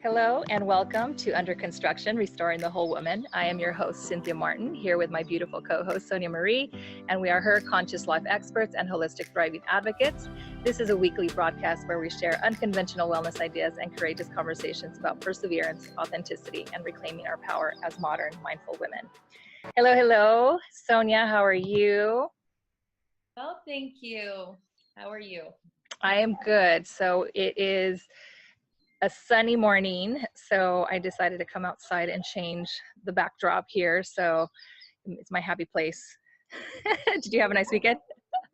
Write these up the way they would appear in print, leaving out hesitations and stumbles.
Hello and welcome to Under Construction, Restoring the Whole Woman. I am your host, Cynthia Martin, here with my beautiful co-host, Sonia Marie, and we are her conscious life experts and holistic thriving advocates. This is a weekly broadcast where we share unconventional wellness ideas and courageous conversations about perseverance, authenticity, and reclaiming our power as modern, mindful women. Hello, Sonia, how are you? Well, thank you. How are you? I am good. So it is a sunny morning, so I decided to come outside and change the backdrop here. So it's my happy place. Did you have a nice weekend?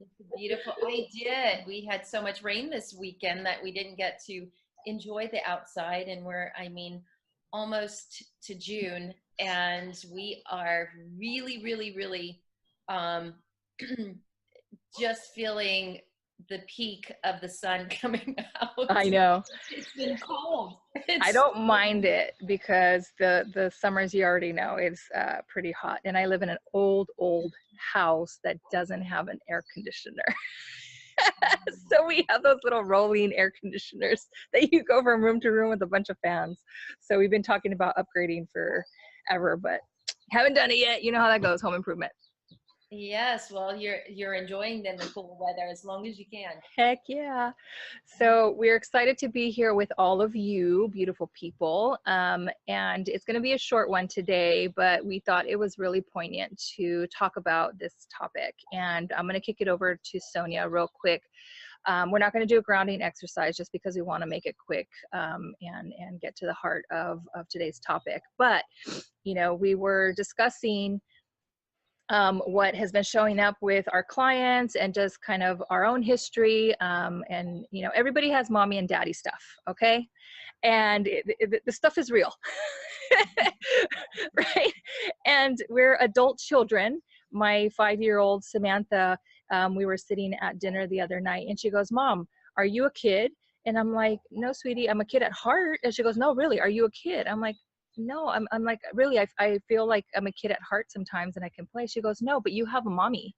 It's beautiful. I did. We had so much rain this weekend that we didn't get to enjoy the outside, and almost to June, and we are really um, just feeling the peak of the sun coming out. I know. It's been cold. I don't mind it because the summers, you already know, is pretty hot. And I live in an old house that doesn't have an air conditioner. So we have those little rolling air conditioners that you go from room to room with a bunch of fans. So we've been talking about upgrading forever, but haven't done it yet. You know how that goes, home improvement. Yes, well, you're enjoying then the cool weather as long as you can. Heck yeah. So we're excited to be here with all of you beautiful people. And it's going to be a short one today, but we thought it was really poignant to talk about this topic. And I'm going to kick it over to Sonia real quick. We're not going to do a grounding exercise just because we want to make it quick and get to the heart of today's topic. But, you know, we were discussing what has been showing up with our clients and just kind of our own history. And, you know, everybody has mommy and daddy stuff, okay? And the stuff is real, right? And we're adult children. My 5-year-old Samantha, we were sitting at dinner the other night and she goes, "Mom, are you a kid?" And I'm like, "No, sweetie, I'm a kid at heart." And she goes, "No, really, are you a kid?" I'm like, "No, I'm like, really, I feel like I'm a kid at heart sometimes and I can play." She goes, "No, but you have a mommy."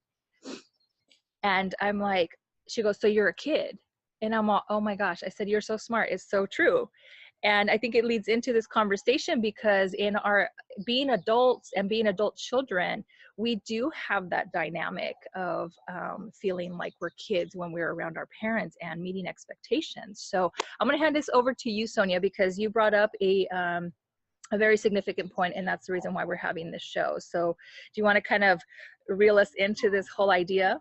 And I'm like, she goes, "So you're a kid?" And I'm all, oh my gosh. I said, "You're so smart. It's so true." And I think it leads into this conversation because in our being adults and being adult children, we do have that dynamic of feeling like we're kids when we're around our parents and meeting expectations. So I'm going to hand this over to you, Sonia, because you brought up a very significant point, and that's the reason why we're having this show. So do you want to kind of reel us into this whole idea?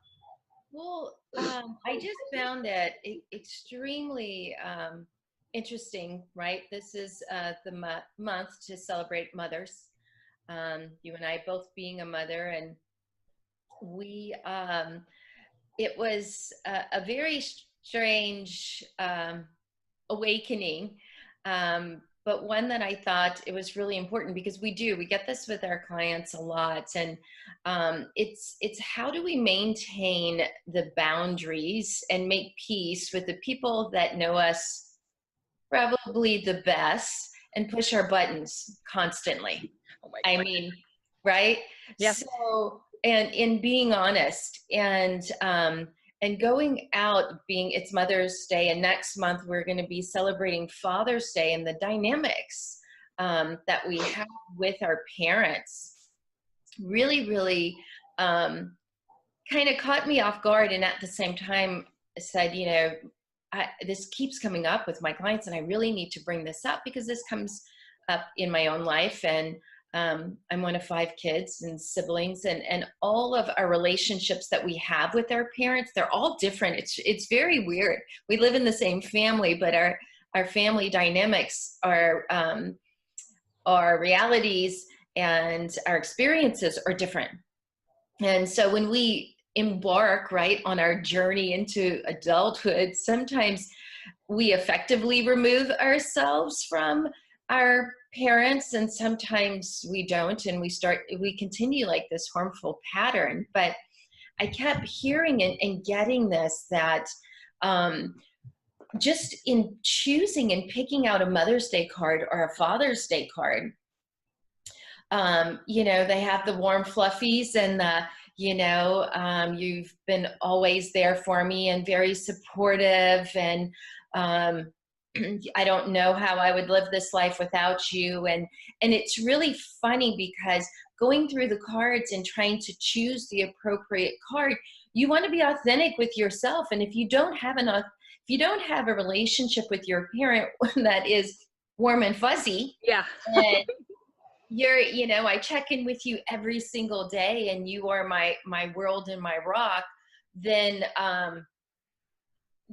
Well, I just found it extremely interesting, right? This is the month to celebrate mothers. You and I both being a mother, and we, it was a very strange awakening, but one that I thought it was really important because we get this with our clients a lot, and it's how do we maintain the boundaries and make peace with the people that know us probably the best and push our buttons constantly. Oh my I God. mean, right? Yeah. So, and in being honest and going out, being it's Mother's Day, and next month we're going to be celebrating Father's Day, and the dynamics that we have with our parents really kind of caught me off guard. And at the same time said, you know, this keeps coming up with my clients, and I really need to bring this up because this comes up in my own life. And I'm one of 5 kids and siblings, and all of our relationships that we have with our parents, they're all different. It's very weird. We live in the same family, but our family dynamics, our realities and our experiences are different. And so when we embark right on our journey into adulthood, sometimes we effectively remove ourselves from our parents, and sometimes we don't, and we continue like this harmful pattern. But I kept hearing and getting this, that just in choosing and picking out a Mother's Day card or a Father's Day card, you know, they have the warm fluffies and the, you know, you've been always there for me and very supportive, and I don't know how I would live this life without you. And it's really funny because going through the cards and trying to choose the appropriate card, you want to be authentic with yourself. And if you don't have a relationship with your parent that is warm and fuzzy, Yeah. and I check in with you every single day and you are my world and my rock, then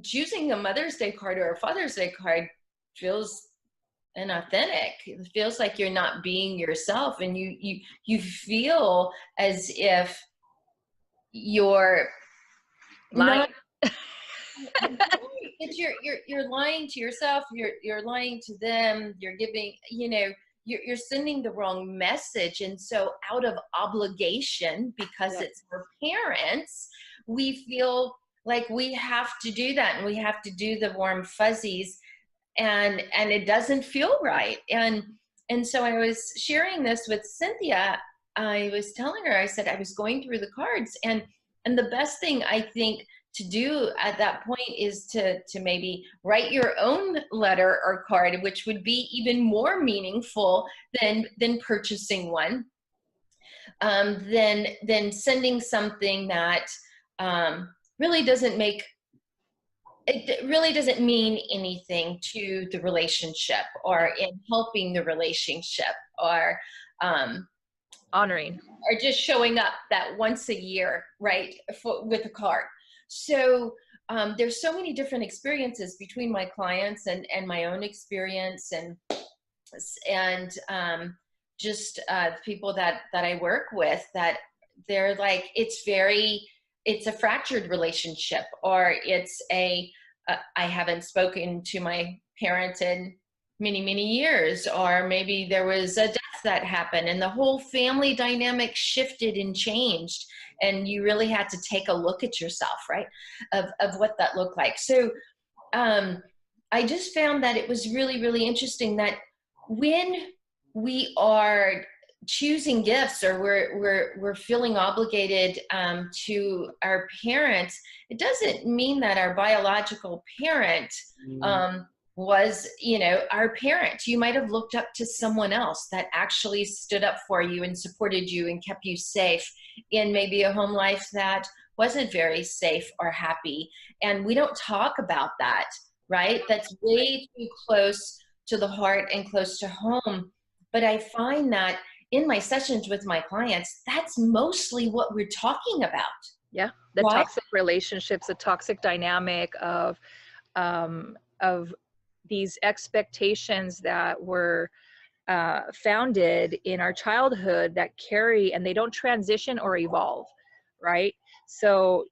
choosing a Mother's Day card or a Father's Day card feels inauthentic. It feels like you're not being yourself, and you feel as if you're not. Lying. It's you're lying to yourself. You're lying to them. You're giving. You're sending the wrong message, and so out of obligation, because Yep. it's our parents, we feel like we have to do that, and we have to do the warm fuzzies, and it doesn't feel right. And so I was sharing this with Cynthia. I was telling her, I said I was going through the cards, and the best thing I think to do at that point is to maybe write your own letter or card, which would be even more meaningful than purchasing one. Then sending something that really doesn't make it really doesn't mean anything to the relationship or in helping the relationship, or Honoring. just showing up that once a year, right, with a card. So there's so many different experiences between my clients and my own experience, and just people that I work with, that they're like, it's a fractured relationship, or it's I haven't spoken to my parents in many, many years, or maybe there was a death that happened and the whole family dynamic shifted and changed, and you really had to take a look at yourself, right, of what that looked like. So I just found that it was really, really interesting that when we are choosing gifts, or we're feeling obligated to our parents, it doesn't mean that our biological parent was our parent. You might have looked up to someone else that actually stood up for you and supported you and kept you safe in maybe a home life that wasn't very safe or happy, and we don't talk about that, right? That's way too close to the heart and close to home. But I find that in my sessions with my clients, that's mostly what we're talking about. Yeah. The Right? toxic relationships, the toxic dynamic of these expectations that were founded in our childhood that carry, and they don't transition or evolve, right? So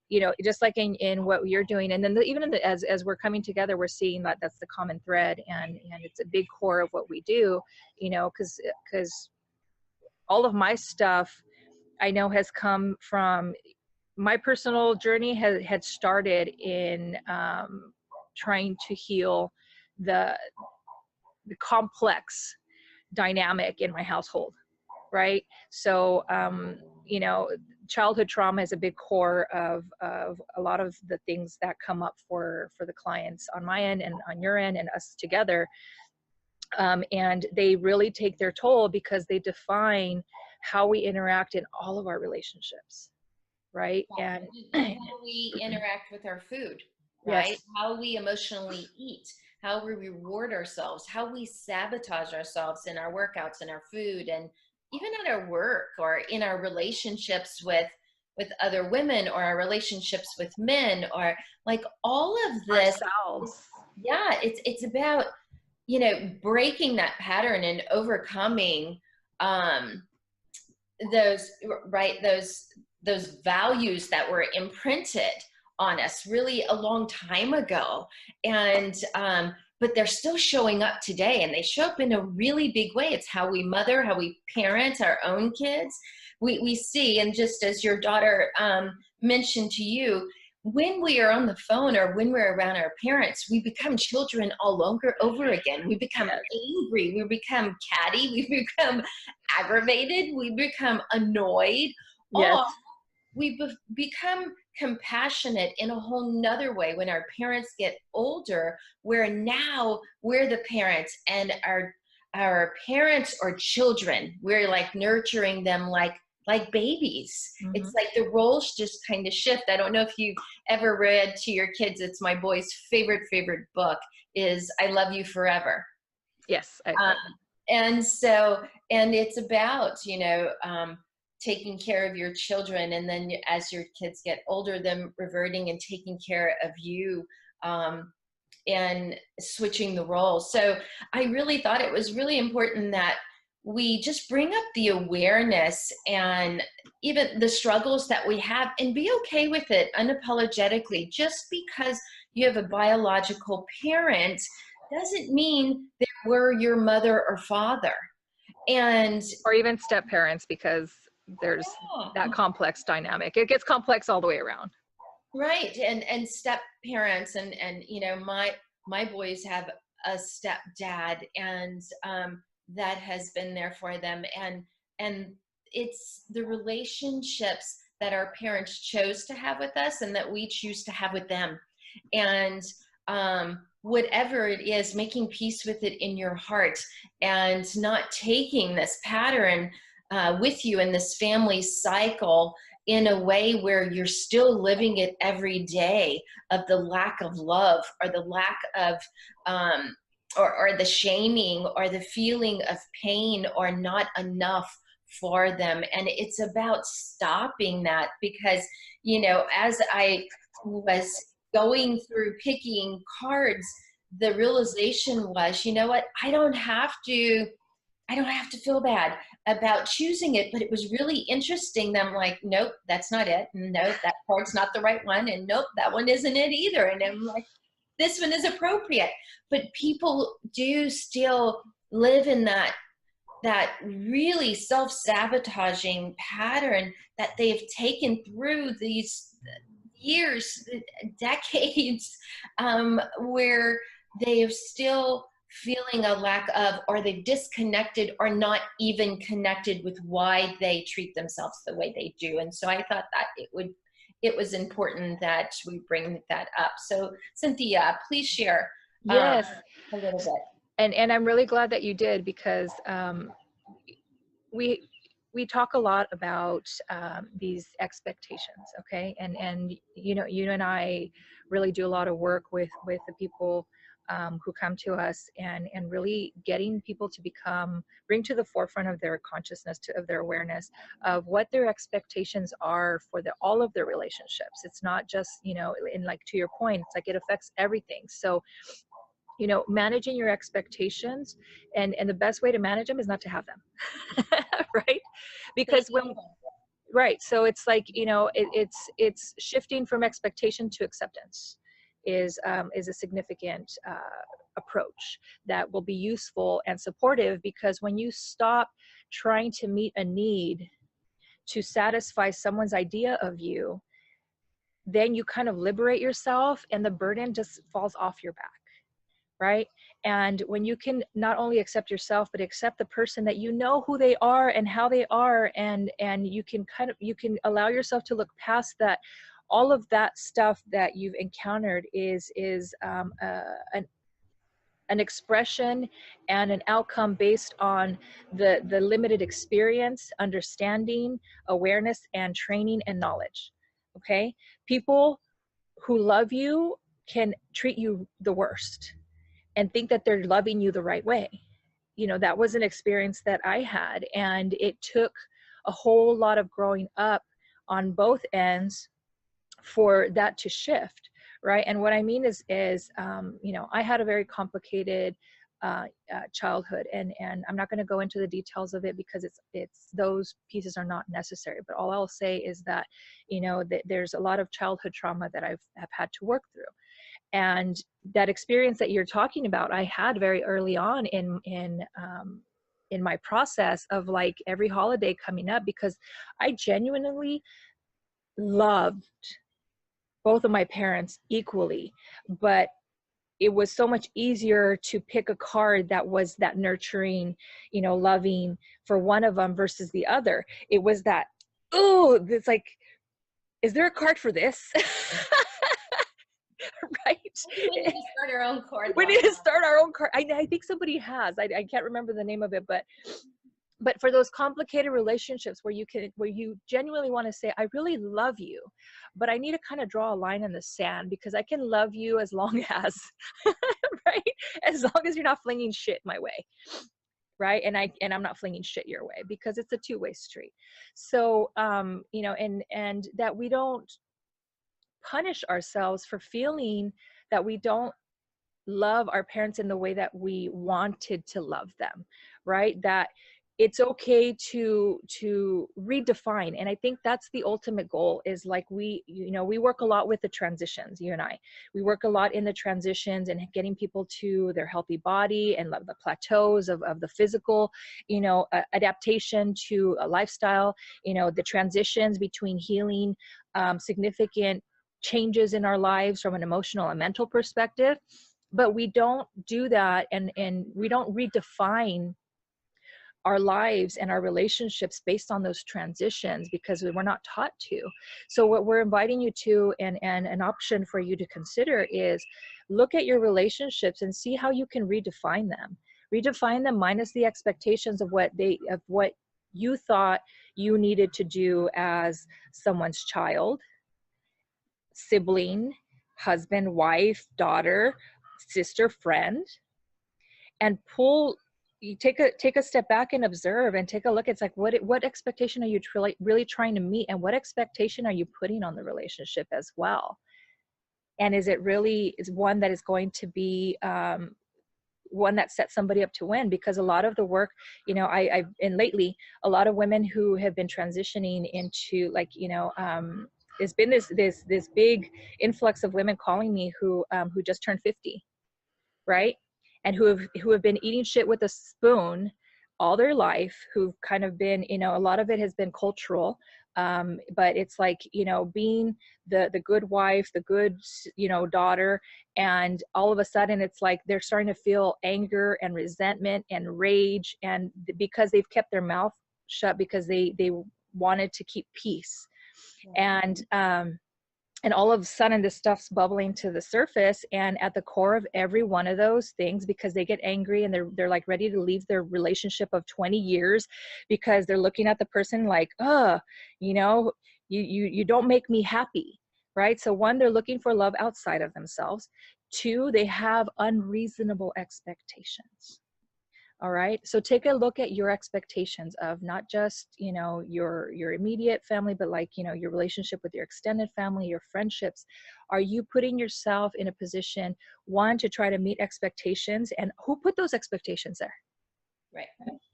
just like in what you're doing, and then even as we're coming together, we're seeing that that's the common thread, and it's a big core of what we do, because all of my stuff I know has come from my personal journey. Had started in trying to heal the complex dynamic in my household, right? So childhood trauma is a big core of a lot of the things that come up for the clients on my end and on your end and us together, and they really take their toll because they define how we interact in all of our relationships, right? And how we interact with our food, right? yes, How we emotionally eat, how we reward ourselves, how we sabotage ourselves in our workouts and our food, and even at our work, or in our relationships with other women, or our relationships with men, or like all of this. ourselves. Yeah, it's about breaking that pattern and overcoming those, right, those values that were imprinted on us really a long time ago, and but they're still showing up today, and they show up in a really big way. It's how we mother, how we parent our own kids. We see, and just as your daughter mentioned to you, when we are on the phone or when we're around our parents, we become children all over again. We become angry, we become catty, we become aggravated, we become annoyed, Yes. or we become compassionate in a whole nother way when our parents get older, where now we're the parents, and our parents or children, we're like nurturing them like babies. Mm-hmm. It's like the roles just kind of shift. I don't know if you've ever read to your kids, it's my boy's favorite book is I Love You Forever. Yes. And so, and it's about, taking care of your children, and then as your kids get older, them reverting and taking care of you, and switching the roles. So I really thought it was really important that we just bring up the awareness and even the struggles that we have, and be okay with it unapologetically. Just because you have a biological parent doesn't mean they were your mother or father. And or even step parents, because there's that complex dynamic. It gets complex all the way around. right, and step parents, and my boys have a stepdad, and that has been there for them, and it's the relationships that our parents chose to have with us and that we choose to have with them. And whatever it is, making peace with it in your heart, and not taking this pattern with you in this family cycle in a way where you're still living it every day, of the lack of love, or the lack of or the shaming, or the feeling of pain, or not enough for them. And it's about stopping that, because as I was going through picking cards, the realization was, you know what, I don't have to feel bad about choosing it. But it was really interesting that I'm like, nope, that's not it. Nope, that card's not the right one. And nope, that one isn't it either. And I'm like, this one is appropriate. But people do still live in that really self-sabotaging pattern that they've taken through these years, decades, where they are still feeling a lack of, or they've disconnected, or not even connected with why they treat themselves the way they do. And so I thought that it was important that we bring that up. So Cynthia, please share Yes. a little bit. And I'm really glad that you did, because we talk a lot about these expectations, okay? And you and I really do a lot of work with the people who come to us, and really getting people to bring to the forefront of their consciousness, of their awareness of what their expectations are for all of their relationships. It's not just, and like to your point, it's like it affects everything. So managing your expectations, and the best way to manage them is not to have them. Right? Because right, so it's like, it's shifting from expectation to acceptance is a significant approach that will be useful and supportive. Because when you stop trying to meet a need to satisfy someone's idea of you, then you kind of liberate yourself, and the burden just falls off your back. Right? And when you can not only accept yourself, but accept the person that who they are and how they are, and you can allow yourself to look past that. All of that stuff that you've encountered is an expression and an outcome based on the limited experience, understanding, awareness, and training and knowledge. Okay? People who love you can treat you the worst and think that they're loving you the right way. That was an experience that I had, and it took a whole lot of growing up on both ends for that to shift, right? And what I mean is I had a very complicated childhood, and I'm not going to go into the details of it, because it's those pieces are not necessary. But all I'll say is that that there's a lot of childhood trauma that have had to work through. And that experience that you're talking about, I had very early on in my process of like every holiday coming up, because I genuinely loved both of my parents equally, but it was so much easier to pick a card that was that nurturing, loving for one of them versus the other. It was that, oh, it's like, is there a card for this? Right? Maybe we need to start our own card We line. need to start our own card. I think somebody has. I can't remember the name of it, but for those complicated relationships where you genuinely want to say, I really love you, but I need to kind of draw a line in the sand, because I can love you as long as, right? As long as you're not flinging shit my way. Right. And I'm not flinging shit your way, because it's a two-way street. So, and that we don't punish ourselves for feeling that we don't love our parents in the way that we wanted to love them, right? That it's okay to redefine. And I think that's the ultimate goal, is like, we work a lot with the transitions. You and we work a lot in the transitions and getting people to their healthy body and love the plateaus of the physical, adaptation to a lifestyle, the transitions between healing, significant changes in our lives from an emotional and mental perspective. But we don't do that, and we don't redefine our lives and our relationships based on those transitions, because we're not taught to. So what we're inviting you to, and an option for you to consider, is look at your relationships and see how you can redefine them minus the expectations of what you thought you needed to do as someone's child, sibling, husband, wife, daughter, sister, friend. And you take a step back and observe and take a look. It's like, what expectation are you really trying to meet, and what expectation are you putting on the relationship as well? And is it really is one that is going to be one that sets somebody up to win? Because a lot of the work, and lately, a lot of women who have been transitioning into, like, there's been this big influx of women calling me who just turned 50, right? And who have been eating shit with a spoon all their life, who've kind of been, a lot of it has been cultural, but it's like, being the good wife, the good, daughter, and all of a sudden it's like they're starting to feel anger and resentment and rage, and because they've kept their mouth shut because they wanted to keep peace. And all of a sudden this stuff's bubbling to the surface, and at the core of every one of those things, because they get angry and they're like ready to leave their relationship of 20 years, because they're looking at the person like, you don't make me happy, right? So one, they're looking for love outside of themselves. Two, they have unreasonable expectations. All right. So take a look at your expectations of not just, your immediate family, but like, your relationship with your extended family, your friendships. Are you putting yourself in a position, one, to try to meet expectations? And who put those expectations there? Right.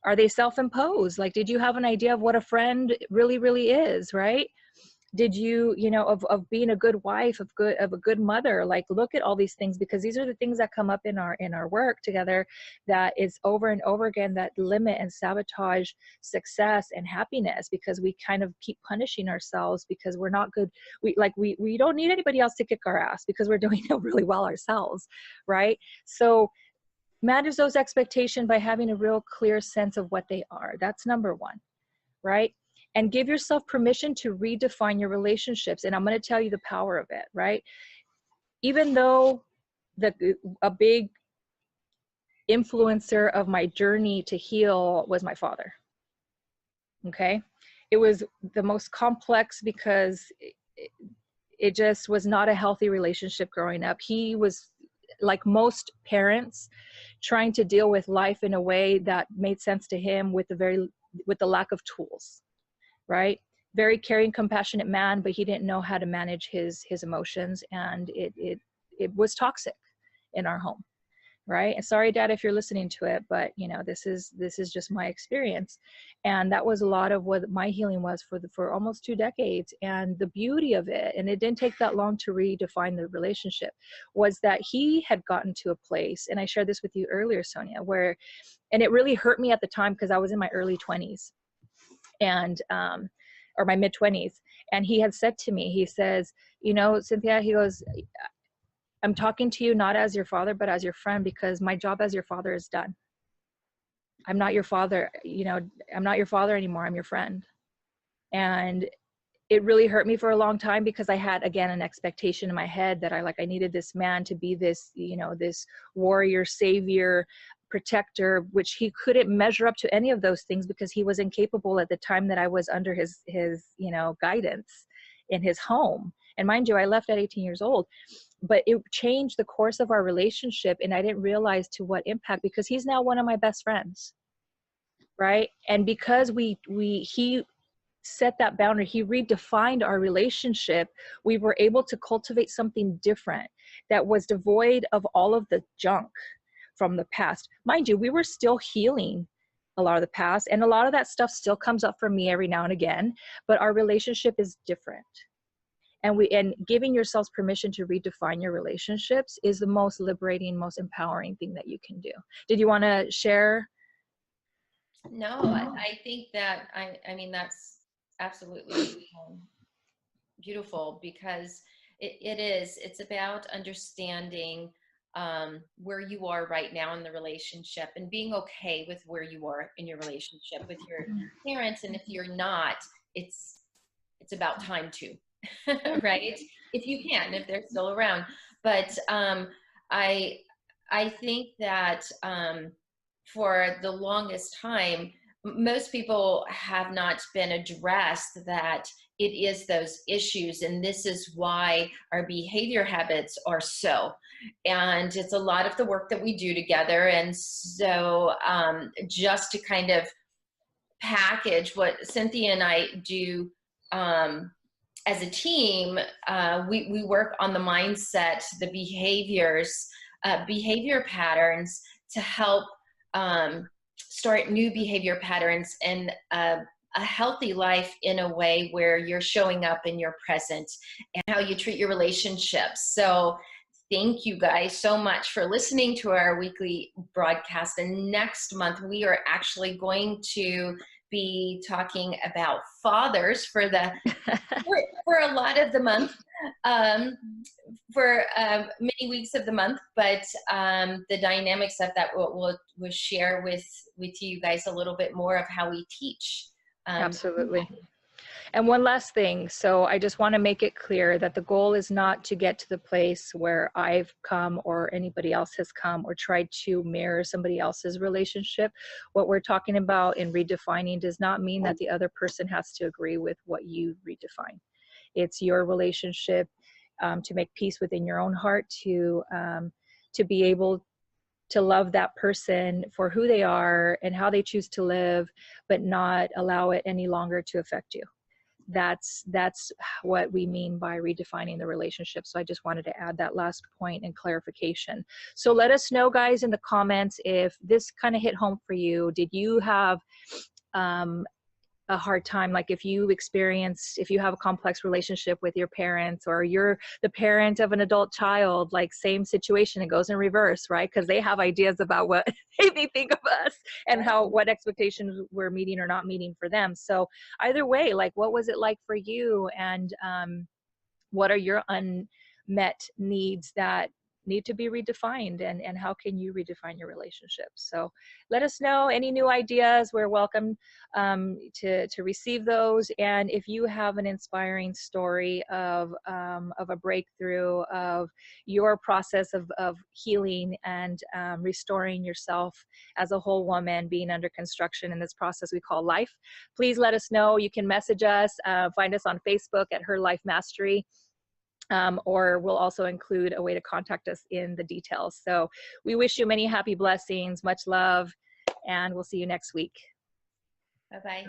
Are they self-imposed? Like, did you have an idea of what a friend really, really is, right? Did you, of being a good wife, of a good mother? Like, look at all these things, because these are the things that come up in our work together, that is over and over again, that limit and sabotage success and happiness, because we kind of keep punishing ourselves because we're not good. We don't need anybody else to kick our ass, because we're doing it really well ourselves, right? So manage those expectations by having a real clear sense of what they are. That's number one, right? And give yourself permission to redefine your relationships. And I'm going to tell you the power of it, right? Even though a big influencer of my journey to heal was my father, okay? It was the most complex, because it just was not a healthy relationship growing up. He was, like most parents, trying to deal with life in a way that made sense to him with the lack of tools. Right? Very caring, compassionate man, but he didn't know how to manage his emotions, and it was toxic in our home, right? And sorry, Dad, if you're listening to it, but this is just my experience, and that was a lot of what my healing was for almost 2 decades. And the beauty of it, and it didn't take that long to redefine the relationship, was that he had gotten to a place, and I shared this with you earlier, Sonia, and it really hurt me at the time, because I was in my early 20s. And or my mid 20s. And he had said to me, he says, Cynthia, he goes, I'm talking to you not as your father, but as your friend, because my job as your father is done. I'm not your father, I'm not your father anymore. I'm your friend. And it really hurt me for a long time because I had, again, an expectation in my head that I needed this man to be this, you know, this warrior, savior, protector, which he couldn't measure up to any of those things because he was incapable at the time that I was under his, you know, guidance in his home. And mind you, I left at 18 years old, but it changed the course of our relationship. And I didn't realize to what impact, because he's now one of my best friends. Right. And because he set that boundary, he redefined our relationship, we were able to cultivate something different that was devoid of all of the junk from the past. Mind you, we were still healing a lot of the past, and a lot of that stuff still comes up for me every now and again, but our relationship is different. And giving yourselves permission to redefine your relationships is the most liberating, most empowering thing that you can do. Did you want to share? No, I think that, I mean, that's absolutely beautiful, because it's about understanding where you are right now in the relationship and being okay with where you are in your relationship with your parents. And if you're not, it's about time to, right? If you can, if they're still around. But I think that for the longest time, most people have not been addressed that it is those issues, and this is why our behavior habits are so. And it's a lot of the work that we do together. And so just to kind of package what Cynthia and I do as a team, we work on the mindset, the behaviors, behavior patterns to help start new behavior patterns and a healthy life in a way where you're showing up and you're present, and how you treat your relationships. So thank you guys so much for listening to our weekly broadcast. And next month, we are actually going to be talking about fathers for the for a lot of the month, for many weeks of the month, but the dynamics of that we'll share with you guys a little bit more of how we teach. Absolutely. And one last thing. So I just want to make it clear that the goal is not to get to the place where I've come or anybody else has come or tried to mirror somebody else's relationship. What we're talking about in redefining does not mean that the other person has to agree with what you redefine. It's your relationship, to make peace within your own heart, to be able to love that person for who they are and how they choose to live, but not allow it any longer to affect you. That's what we mean by redefining the relationship. So I just wanted to add that last point and clarification. So let us know, guys, in the comments if this kind of hit home for you. Did you have a hard time, like if you have a complex relationship with your parents, or you're the parent of an adult child, like same situation, it goes in reverse, right? Because they have ideas about what they think of us and what expectations we're meeting or not meeting for them. So either way, like what was it like for you, and what are your unmet needs that need to be redefined, and how can you redefine your relationships? So let us know any new ideas. We're welcome to receive those. And if you have an inspiring story of a breakthrough, of your process of healing and restoring yourself as a whole woman, being under construction in this process we call life, please let us know. You can message us, find us on Facebook at Her Life Mastery. Or we'll also include a way to contact us in the details. So we wish you many happy blessings, much love, and we'll see you next week. Bye-bye.